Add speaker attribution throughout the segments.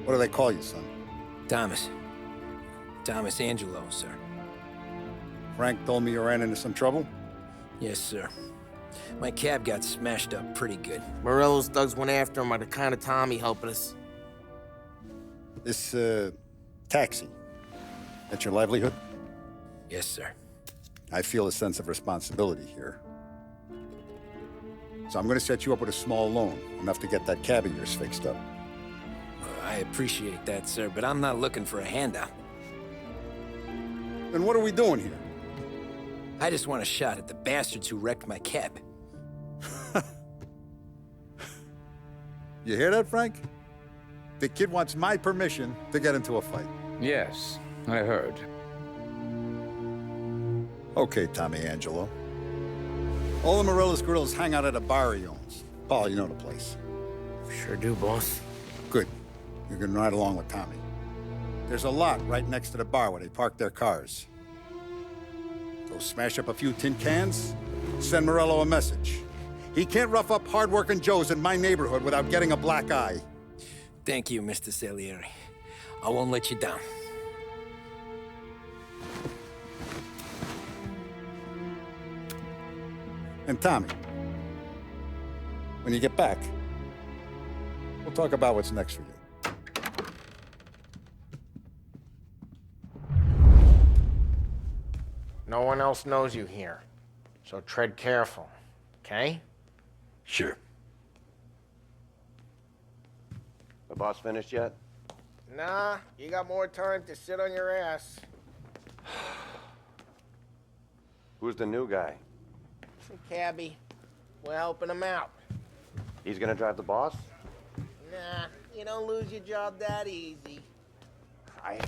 Speaker 1: What do they call you, son?
Speaker 2: Thomas. Thomas Angelo, sir.
Speaker 1: Frank told me you ran into some trouble?
Speaker 2: Yes, sir. My cab got smashed up pretty good.
Speaker 3: Morello's thugs went after him by the kind of Tommy helping us.
Speaker 1: This, taxi. That's your livelihood?
Speaker 2: Yes, sir.
Speaker 1: I feel a sense of responsibility here. So I'm gonna set you up with a small loan, enough to get that cab of yours fixed up.
Speaker 2: I appreciate that, sir, but I'm not looking for a handout.
Speaker 1: Then what are we doing here?
Speaker 2: I just want a shot at the bastards who wrecked my cab.
Speaker 1: You hear that, Frank? The kid wants my permission to get into a fight.
Speaker 4: Yes, I heard.
Speaker 1: Okay, Tommy Angelo. All the Morello's girls hang out at a bar he owns. Paul, you know the place.
Speaker 3: Sure do, boss.
Speaker 1: Good. You can ride along with Tommy. There's a lot right next to the bar where they park their cars. Go smash up a few tin cans, send Morello a message. He can't rough up hard-working Joes in my neighborhood without getting a black eye.
Speaker 2: Thank you, Mr. Salieri. I won't let you down.
Speaker 1: And Tommy, when you get back, we'll talk about what's next for you.
Speaker 3: No one else knows you here, so tread careful, okay?
Speaker 2: Sure.
Speaker 5: The boss finished yet?
Speaker 3: Nah, you got more time to sit on your ass.
Speaker 5: Who's the new guy?
Speaker 3: Some cabbie. We're helping him out.
Speaker 5: He's gonna drive the boss?
Speaker 3: Nah, you don't lose your job that easy.
Speaker 5: I...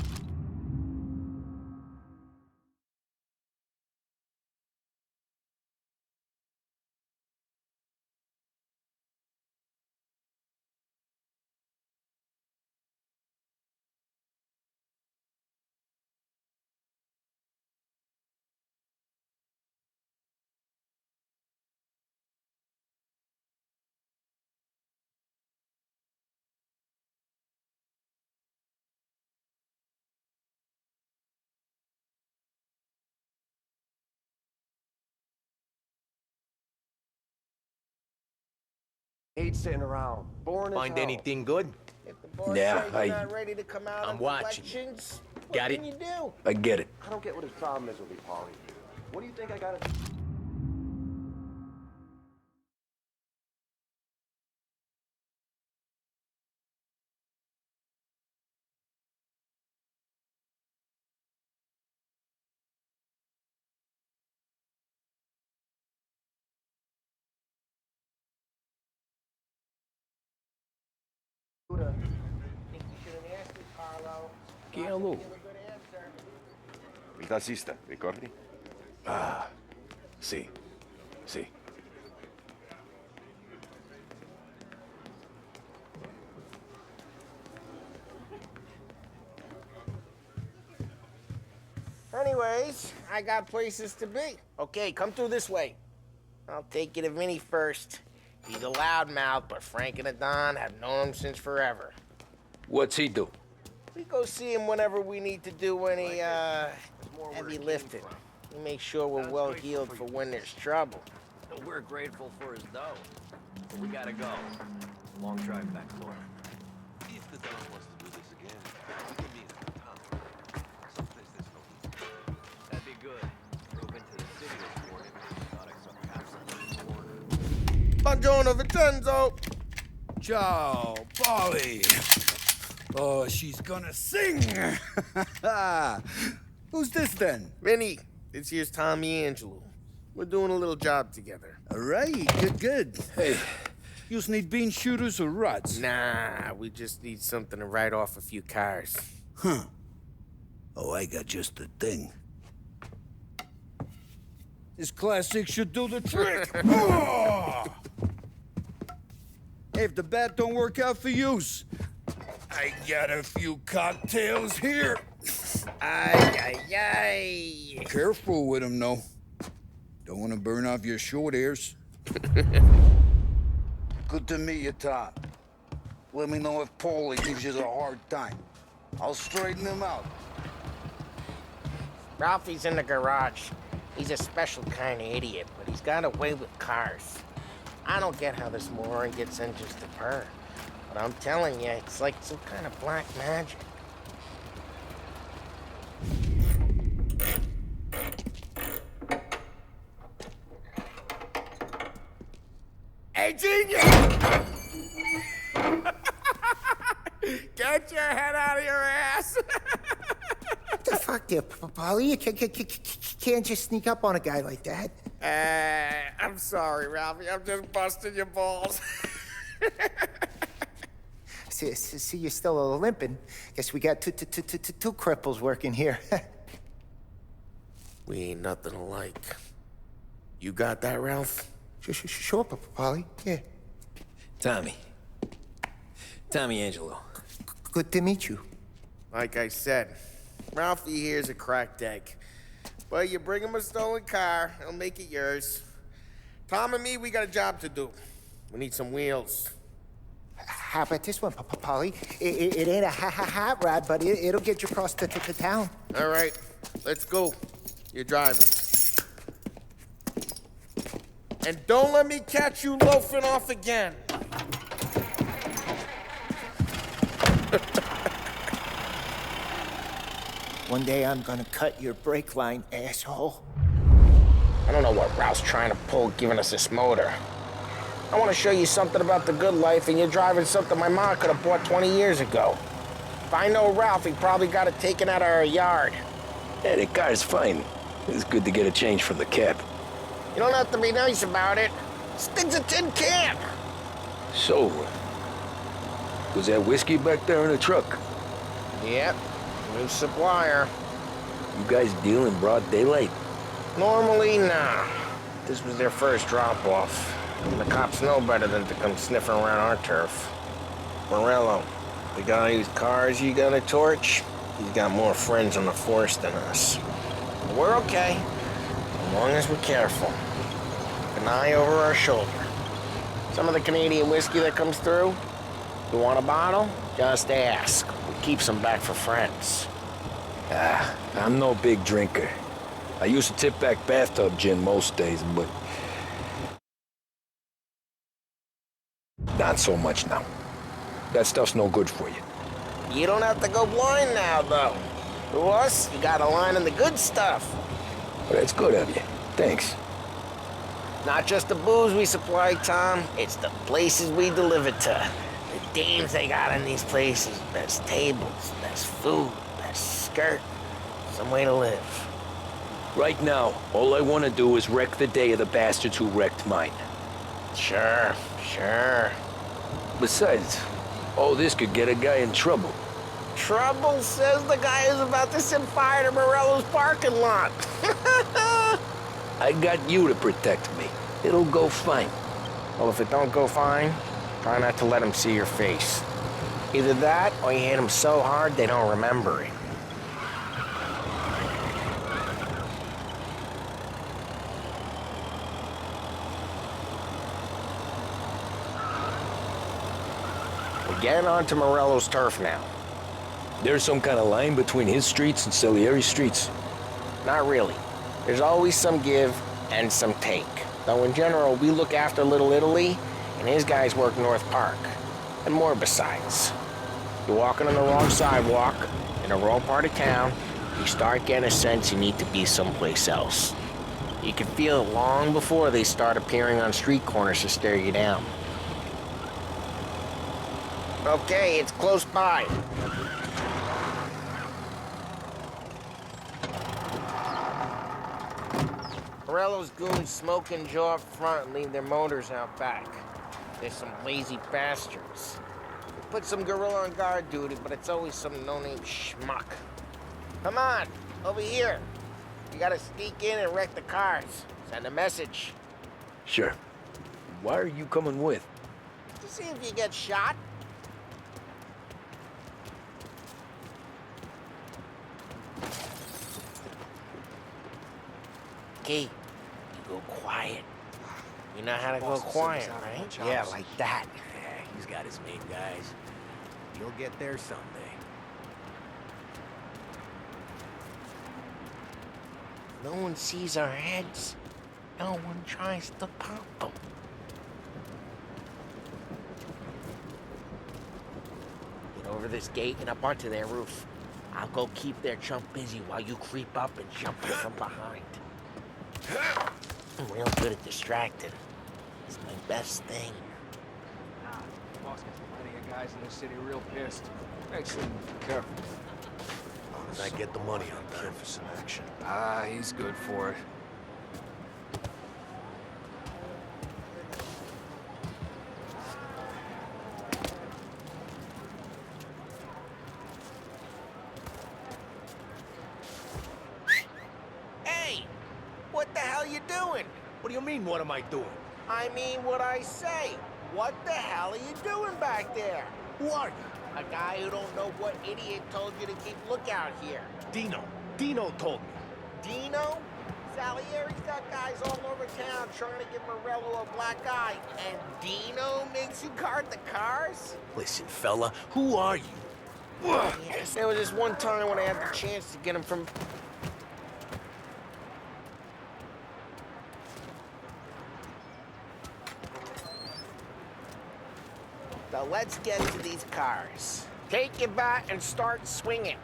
Speaker 5: hate sitting around. Boring as
Speaker 6: Find
Speaker 5: hell.
Speaker 6: anything good?
Speaker 3: If the boss
Speaker 2: Yeah,
Speaker 3: says
Speaker 2: I-
Speaker 3: you're not ready to come out
Speaker 6: I'm
Speaker 3: on
Speaker 6: watching.
Speaker 3: reflections,
Speaker 6: Got
Speaker 3: what
Speaker 6: it?
Speaker 3: can you do?
Speaker 2: I get it.
Speaker 5: I don't get what his problem is with me, Paulie. What do you think I gotta do?
Speaker 3: Think you should have asked it, Carlo.
Speaker 6: Chielo.
Speaker 3: Give a good answer.
Speaker 5: Il tassista, ricordi?
Speaker 6: Sì. Sì.
Speaker 3: Anyways, I got places to be. Okay, come through this way. I'll take you to Vinny first. He's a loudmouth, but Frank and the Don have known him since forever.
Speaker 6: What's he do?
Speaker 3: We go see him whenever we need to do any, heavy lifting. We make sure we're well healed for when there's trouble.
Speaker 7: We're grateful for his dough, but we gotta go. Long drive back north.
Speaker 8: If the Don wants to do this again, we can meet at the town. Someplace there's no heat.
Speaker 7: That'd be good. Drove into the city this morning. Thought I saw cops on the corner.
Speaker 3: Buongiorno, Vincenzo!
Speaker 4: Ciao, Polly. Oh, she's gonna sing. Who's this then?
Speaker 3: Vinny, this here's Tommy Angelo. We're doing a little job together.
Speaker 4: All right, good. Hey, you need bean shooters or rods?
Speaker 3: Nah, we just need something to write off a few cars.
Speaker 4: Huh. Oh, I got just the thing. This classic should do the trick. Oh! Hey, if the bat don't work out for use, I got a few cocktails here.
Speaker 3: Ay.
Speaker 4: Careful with them, though. Don't want to burn off your short hairs. Good to meet you, Tom. Let me know if Paulie gives you a hard time. I'll straighten him out.
Speaker 3: Ralphie's in the garage. He's a special kind of idiot, but he's got a way with cars. I don't get how this moron gets engines to purr. But I'm telling you, it's like some kind of black magic.
Speaker 9: Hey, genius! Get your head out of your ass!
Speaker 10: What the fuck there, Polly? You can't just sneak up on a guy like that.
Speaker 9: I'm sorry, Ralphie. I'm just busting your balls.
Speaker 10: See, you're still limping. Guess we got two cripples working here.
Speaker 3: We ain't nothing alike. You got that, Ralph?
Speaker 10: Sure, Polly. Yeah.
Speaker 2: Tommy. Tommy Angelo.
Speaker 10: Good to meet you.
Speaker 3: Like I said, Ralphie here's a cracked egg. But you bring him a stolen car, he'll make it yours. Tom and me, we got a job to do. We need some wheels.
Speaker 10: How about this one, Polly? It ain't a hot rod, but it'll get you across to town.
Speaker 3: All right, let's go. You're driving. And don't let me catch you loafing off again.
Speaker 10: One day I'm gonna cut your brake line, asshole.
Speaker 3: I don't know what Ralph's trying to pull giving us this motor. I want to show you something about the good life, and you're driving something my mom could have bought 20 years ago. If I know Ralph, he probably got it taken out of our yard.
Speaker 2: Yeah, the car's fine. It's good to get a change from the cab.
Speaker 3: You don't have to be nice about it. Stig's a tin can.
Speaker 2: So, was that whiskey back there in the truck?
Speaker 3: Yep, new supplier.
Speaker 2: You guys deal in broad daylight?
Speaker 3: Normally, nah. This was their first drop-off. And the cops know better than to come sniffing around our turf. Morello, the guy whose cars you got a torch, he's got more friends on the force than us. But we're okay, as long as we're careful. Keep an eye over our shoulder. Some of the Canadian whiskey that comes through, you want a bottle? Just ask. We keep some back for friends.
Speaker 2: I'm no big drinker. I used to tip back bathtub gin most days, but not so much now. That stuff's no good for you.
Speaker 3: You don't have to go blind now, though. To us, you got a line in the good stuff.
Speaker 2: But that's good of you. Thanks.
Speaker 3: Not just the booze we supply, Tom. It's the places we deliver to. The dames they got in these places. Best tables, best food, best skirt. Some way to live.
Speaker 2: Right now, all I want to do is wreck the day of the bastards who wrecked mine.
Speaker 3: Sure.
Speaker 2: Besides, all this could get a guy in trouble.
Speaker 3: Trouble, says the guy who's about to set fire to Morello's parking lot.
Speaker 2: I got you to protect me. It'll go fine.
Speaker 3: Well, if it don't go fine, try not to let them see your face. Either that, or you hit them so hard they don't remember it. We're getting onto Morello's turf now.
Speaker 2: There's some kind of line between his streets and Salieri's streets.
Speaker 3: Not really. There's always some give and some take. Though in general, we look after Little Italy, and his guys work North Park. And more besides. You're walking on the wrong sidewalk, in the wrong part of town, you start getting a sense you need to be someplace else. You can feel it long before they start appearing on street corners to stare you down. Okay, it's close by. Morello's goons smoke and jaw up front and leave their motors out back. They're some lazy bastards. We put some gorilla on guard duty, but it's always some no-name schmuck. Come on, over here. You gotta sneak in and wreck the cars. Send a message.
Speaker 2: Sure. Why are you coming with?
Speaker 3: To see if you get shot. Okay, you go quiet. You know how to go quiet, right?
Speaker 10: Yeah, like that. He's
Speaker 11: got his main guys. You'll get there someday.
Speaker 3: No one sees our heads. No one tries to pop them. Get over this gate and up onto their roof. I'll go keep their chump busy while you creep up and jump in from behind. I'm real good at distracting. It's my best thing.
Speaker 2: Boss gets plenty of guys in this city real pissed. Actually, be careful.
Speaker 11: As I get the money on time for some action.
Speaker 2: Ah, he's good for it.
Speaker 3: Hey! What the hell you doing?
Speaker 11: What do you mean, what am I doing?
Speaker 3: I mean what I say. What the hell are you doing back there?
Speaker 11: Who are you?
Speaker 3: A guy who don't know what idiot told you to keep lookout here.
Speaker 11: Dino. Dino told me.
Speaker 3: Dino? Salieri's got guys all over town trying to give Morello a black eye, and Dino makes you guard the cars?
Speaker 11: Listen, fella, who are you?
Speaker 3: Yes, there was this one time when I had the chance to get him from... So let's get to these cars. Take your bat and start swinging.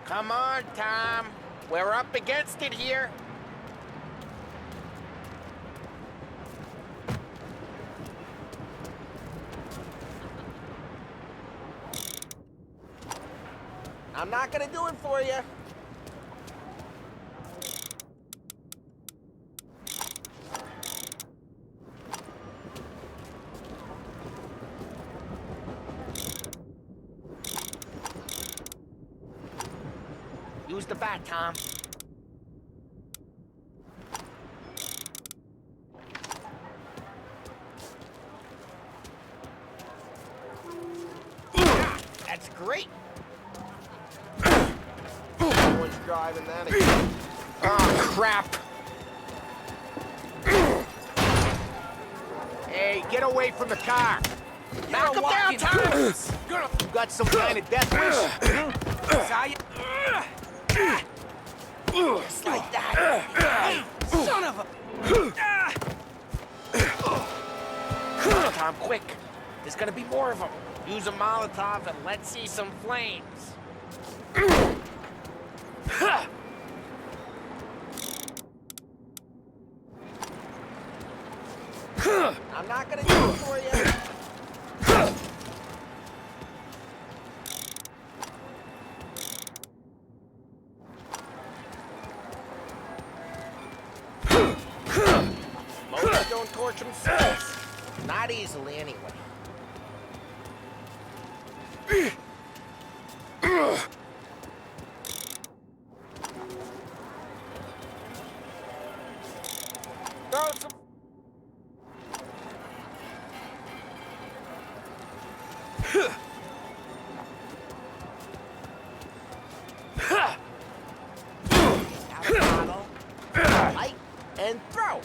Speaker 3: Come on, Tom. We're up against it here. I'm not gonna do it for you. Use the bat, Tom. That's great. Someone's driving that again. Oh, crap.
Speaker 11: Hey, get away from the car!
Speaker 3: Knock him down, Tom!
Speaker 11: You got some kind of death wish? Saw you?
Speaker 3: Just like that. Son of a... Tom, quick. There's gonna be more of them. Use a Molotov and let's see some flames. I'm not gonna do it for you. Most don't torch themselves. Not easily, anyway. Throw some... Out of bottle. Light and throw.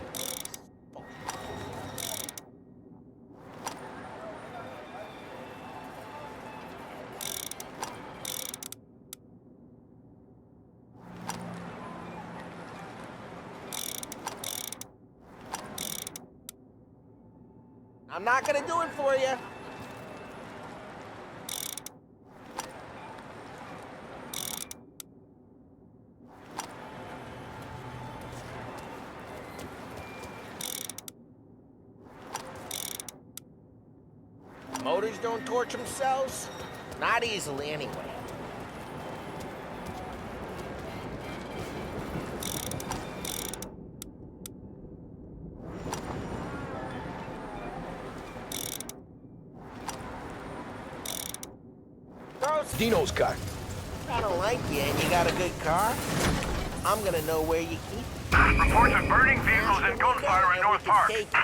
Speaker 3: I'm not gonna do it for you. Motors don't torch themselves? Not easily, anyway.
Speaker 2: Dino's car.
Speaker 3: I don't like you and you got a good car. I'm gonna know where you keep it.
Speaker 12: Reports of burning vehicles and gunfire in North Park. It's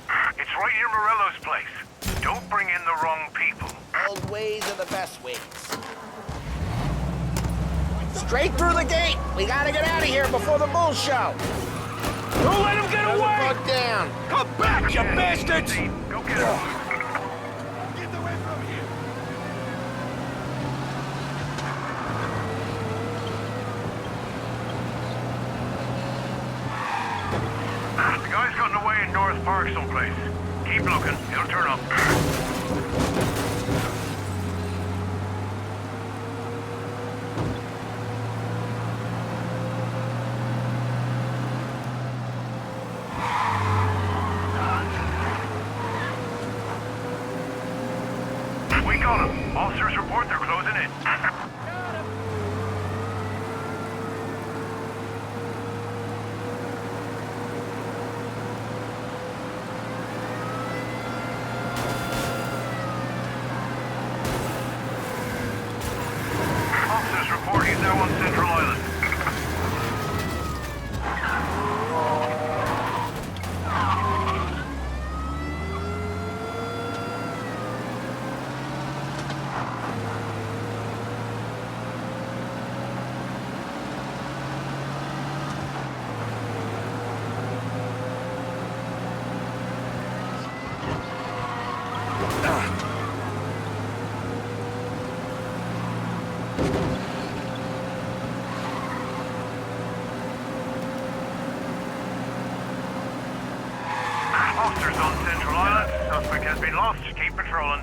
Speaker 12: right near Morello's place. Don't bring in the wrong people.
Speaker 3: Old ways are the best ways. Straight through the gate. We gotta get out of here before the bull show.
Speaker 2: Don't let him get away!
Speaker 3: Bug down.
Speaker 2: Come back, you bastards!
Speaker 12: Go get him.
Speaker 4: Get away from here!
Speaker 12: The guy's gotten away in North Park someplace. Keep looking. He'll turn up. We got him. Officers report they're closing in. Officers report he's now on Central Island. Officers on Central Island. Suspect has been lost. Keep patrolling.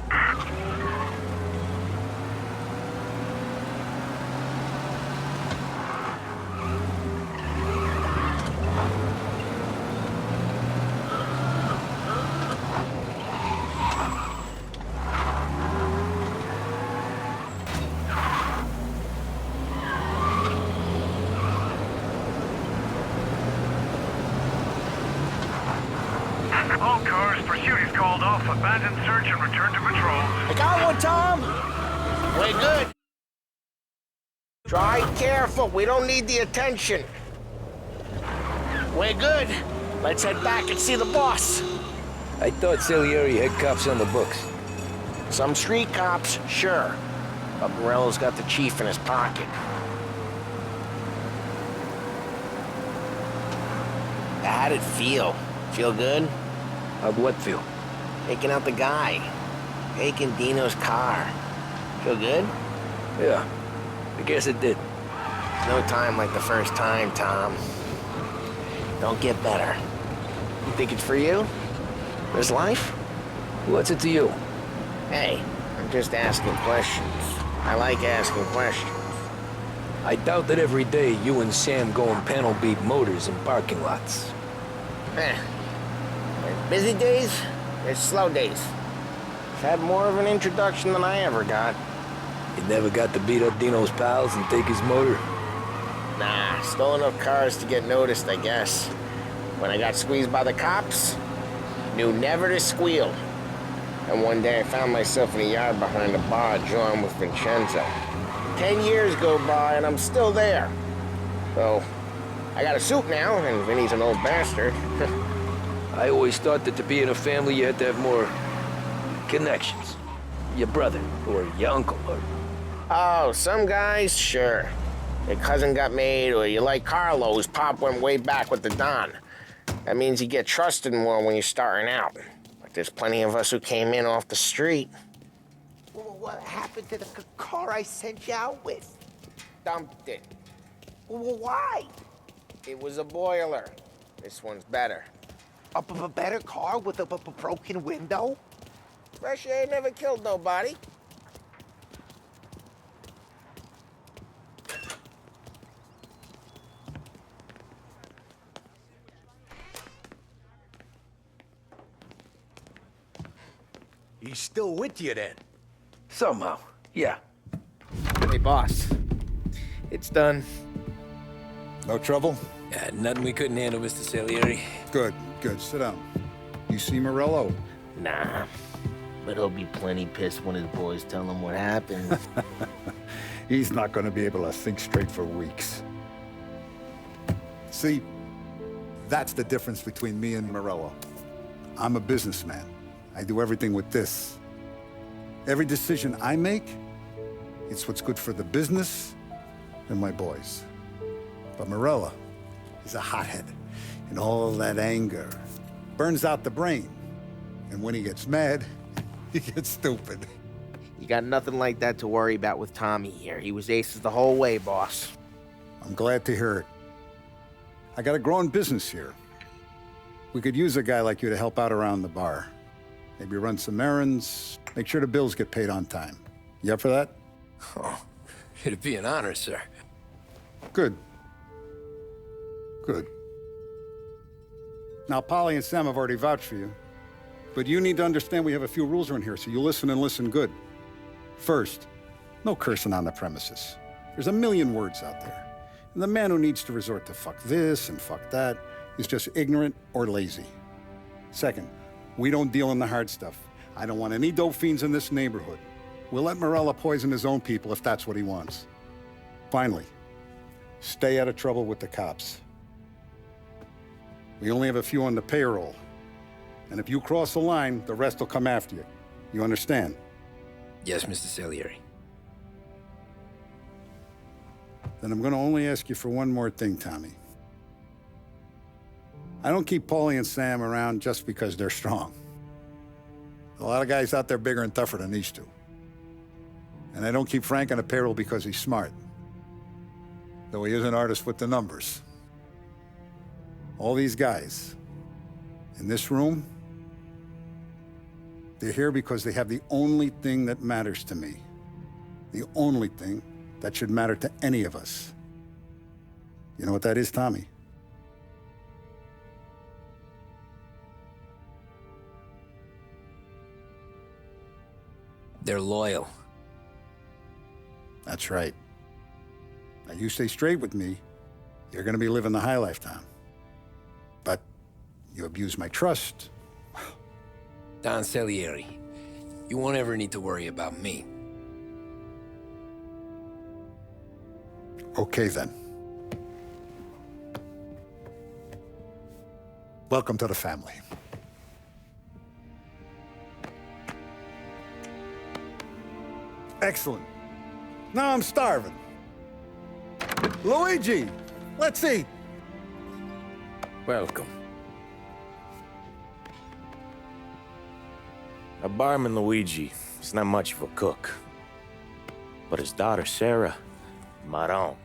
Speaker 12: All cars, pursuit is called off. Abandon search and return to patrol.
Speaker 3: I got one, Tom. We're good. Drive careful. We don't need the attention. We're good. Let's head back and see the boss.
Speaker 2: I thought Salieri had cops on the books.
Speaker 3: Some street cops, sure. But Morello's got the chief in his pocket. How'd it feel? Feel good?
Speaker 2: How'd what feel?
Speaker 3: Taking out the guy. Taking Dino's car. Feel good?
Speaker 2: Yeah, I guess it did.
Speaker 3: No time like the first time, Tom. Don't get better. You think it's for you? This life?
Speaker 2: What's it to you?
Speaker 3: Hey, I'm just asking questions. I like asking questions.
Speaker 2: I doubt that every day you and Sam go and panel beat motors in parking lots.
Speaker 3: There's busy days, there's slow days. I've had more of an introduction than I ever got.
Speaker 2: You never got to beat up Dino's pals and take his motor?
Speaker 3: Nah, stole enough cars to get noticed, I guess. When I got squeezed by the cops, knew never to squeal. And one day I found myself in a yard behind a bar drawing with Vincenzo. 10 years go by and I'm still there. So, I got a suit now, and Vinny's an old bastard.
Speaker 2: I always thought that to be in a family you had to have more connections. Your brother, or your uncle, or...
Speaker 3: Oh, some guys, sure. Your cousin got made, or you like Carlos, Pop went way back with the Don. That means you get trusted more when you're starting out. But there's plenty of us who came in off the street.
Speaker 10: What happened to the car I sent you out with?
Speaker 3: Dumped it.
Speaker 10: Why?
Speaker 3: It was a boiler. This one's better.
Speaker 10: A better car with a broken window?
Speaker 3: Fresh air never killed nobody.
Speaker 11: He's still with you then?
Speaker 2: Somehow, yeah.
Speaker 9: Hey, boss. It's done.
Speaker 1: No trouble?
Speaker 2: Yeah, nothing we couldn't handle, Mr. Salieri.
Speaker 1: Good, good. Sit down. You see Morello?
Speaker 3: Nah, but he'll be plenty pissed when his boys tell him what happened.
Speaker 1: He's not going to be able to think straight for weeks. See, that's the difference between me and Morello. I'm a businessman. I do everything with this. Every decision I make, it's what's good for the business and my boys. But Morella, he's a hothead. And all that anger burns out the brain. And when he gets mad, he gets stupid.
Speaker 3: You got nothing like that to worry about with Tommy here. He was aces the whole way, boss.
Speaker 1: I'm glad to hear it. I got a growing business here. We could use a guy like you to help out around the bar. Maybe run some errands, make sure the bills get paid on time. You up for that?
Speaker 2: Oh, it'd be an honor, sir.
Speaker 1: Good. Good. Now, Polly and Sam have already vouched for you. But you need to understand we have a few rules around here, so you listen and listen good. First, no cursing on the premises. There's a million words out there. And the man who needs to resort to fuck this and fuck that is just ignorant or lazy. Second, we don't deal in the hard stuff. I don't want any dope fiends in this neighborhood. We'll let Morella poison his own people if that's what he wants. Finally, stay out of trouble with the cops. We only have a few on the payroll. And if you cross the line, the rest will come after you. You understand?
Speaker 2: Yes, Mr. Salieri.
Speaker 1: Then I'm going to only ask you for one more thing, Tommy. I don't keep Paulie and Sam around just because they're strong. A lot of guys out there bigger and tougher than these two. And I don't keep Frank on the payroll because he's smart. Though he is an artist with the numbers. All these guys in this room, they're here because they have the only thing that matters to me. The only thing that should matter to any of us. You know what that is, Tommy?
Speaker 2: They're loyal.
Speaker 1: That's right. Now, you stay straight with me, you're gonna be living the high life, Tom. But you abuse my trust.
Speaker 2: Don Salieri, you won't ever need to worry about me.
Speaker 1: Okay, then. Welcome to the family. Excellent. Now I'm starving. Luigi, let's eat.
Speaker 2: Welcome.
Speaker 13: A barman Luigi is not much of a cook. But his daughter, Sarah, Maron.